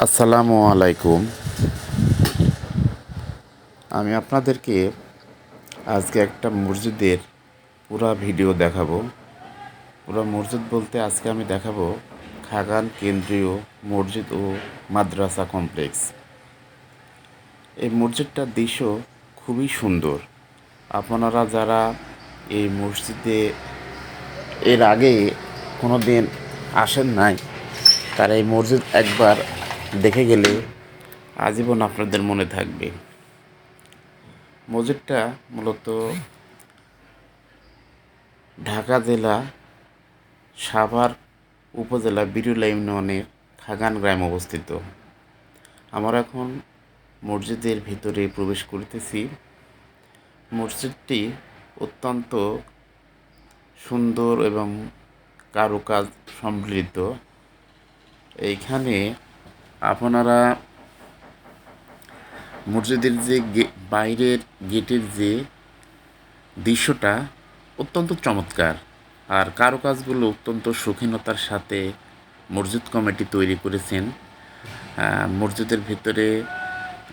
আসসালামু আলাইকুম। আমি আপনাদেরকে আজকে একটা মসজিদের পুরা ভিডিও দেখাবো। পুরা মসজিদ বলতে আজকে আমি দেখাবো খাগান কেন্দ্রীয় মসজিদ ও মাদ্রাসা কমপ্লেক্স। এই মসজিদটার দৃশ্য খুবই সুন্দর। আপনারা যারা এই মসজিদে এর আগে কোনো দিন আসেন নাই, তারা এই মসজিদ একবার দেখে গেলে আজীবন আপনাদের মনে থাকবে। মসজিদটা মূলত ঢাকা জেলা সাভার উপজেলা বিরুলা ইউনিয়নের খাগান গ্রামে অবস্থিত। আমরা এখন মসজিদের ভিতরে প্রবেশ করতেছি। মসজিদটি অত্যন্ত সুন্দর এবং কারুকাজ সমৃদ্ধ। এইখানে আপনারা মসজিদের যে বাইরের গেটের যে দৃশ্যটা অত্যন্ত চমৎকার, আর কারুকাজগুলো অত্যন্ত শৌখিনতার সাথে মসজিদ কমিটি তৈরি করেছেন। মসজিদের ভিতরে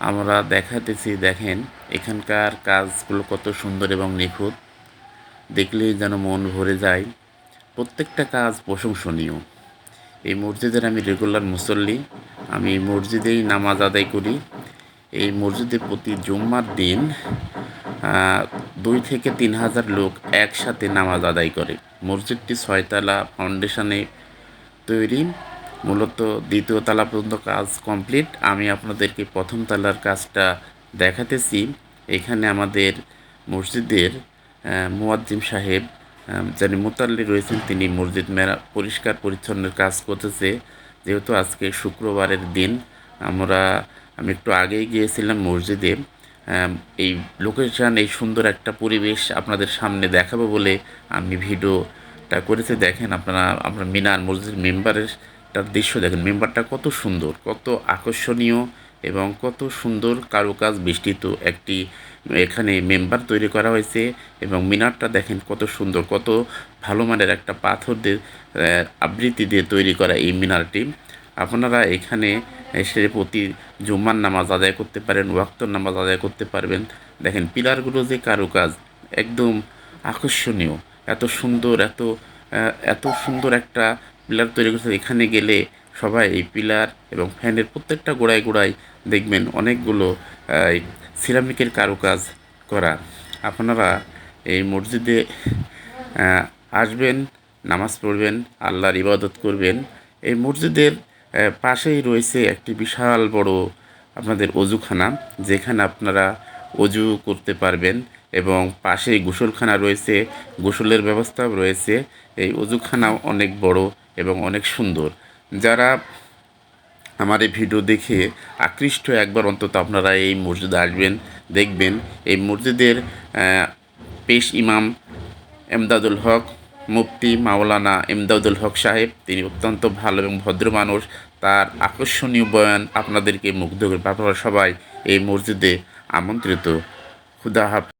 আমরা দেখাতেছি, দেখেন এখানকার কাজগুলো কত সুন্দর এবং নিখুঁত, দেখলেই যেন মন ভরে যায়। প্রত্যেকটা কাজ প্রশংসনীয়। এই মসজিদের আমি রেগুলার মুসল্লি, আমি এই মসজিদেই নামাজ আদায় করি। এই মসজিদে প্রতি জুম্মার দিন 2 থেকে 3 হাজার লোক একসাথে নামাজ আদায় করে। মসজিদটি 6 তলা ফাউন্ডেশনে তৈরি, মূলত 2য় তলা পর্যন্ত কাজ কমপ্লিট। আমি আপনাদেরকে 1ম তলার কাজটা দেখাতেছি। এখানে আমাদের মসজিদের মুয়াজ্জিম সাহেব যিনি মুতাল্লি রয়েছেন, তিনি মসজিদ পরিষ্কার পরিচ্ছন্নের কাজ করতেছে। যেহেতু আজকে শুক্রবারের দিন, আমি একটু আগেই গিয়েছিলাম মসজিদে। এই লোকেশান, এই সুন্দর একটা পরিবেশ আপনাদের সামনে দেখাবো বলে আমি ভিডিওটা করেছি। দেখেন আপনার মিনার মসজিদ মেম্বারের দৃশ্য দেখেন। মেম্বারটা কত সুন্দর, কত আকর্ষণীয় এবং কত সুন্দর কারুকাজ বেষ্টিত একটি এখানে মেম্বার তৈরি করা হয়েছে। এবং মিনারটা দেখেন কত সুন্দর, কত ভালো মানের একটা পাথর দিয়ে আবৃত্তি দিয়ে তৈরি করা এই মিনারটি। আপনারা এখানে এসে প্রতি জুম্মার নামাজ আদায় করতে পারেন, ওয়াক্তর নামাজ আদায় করতে পারবেন। দেখেন পিলারগুলো যে কারুকাজ একদম আকর্ষণীয়, এত সুন্দর, এত সুন্দর একটা পিলার তৈরি করছে। এখানে গেলে সবাই এই পিলার এবং ফ্যানের প্রত্যেকটা গোড়ায় গোড়ায় দেখবেন অনেকগুলো সিরামিকের কারুকাজ করা। আপনারা এই মসজিদে আসবেন, নামাজ পড়বেন, আল্লাহর ইবাদত করবেন। এই মসজিদের পাশেই রয়েছে একটি বিশাল বড় আপনাদের অজুখানা, যেখানে আপনারা অজু করতে পারবেন এবং পাশেই গোসলখানা রয়েছে, গোসলের ব্যবস্থাও রয়েছে। এই অজুখানাও অনেক বড় এবং অনেক সুন্দর। যারা আমার এই ভিডিও দেখে আকৃষ্ট, একবার অন্তত আপনারা এই মসজিদে আসবেন, দেখবেন। এই মসজিদের পেশ ইমাম এমদাদুল হক, মুফতি মাওলানা এমদাদুল হক সাহেব, তিনি অত্যন্ত ভালো এবং ভদ্র মানুষ। তার আকর্ষণীয় বয়ান আপনাদেরকে মুগ্ধ করবে। আপনারা সবাই এই মসজিদে আমন্ত্রিত। খুদা হাফেজ।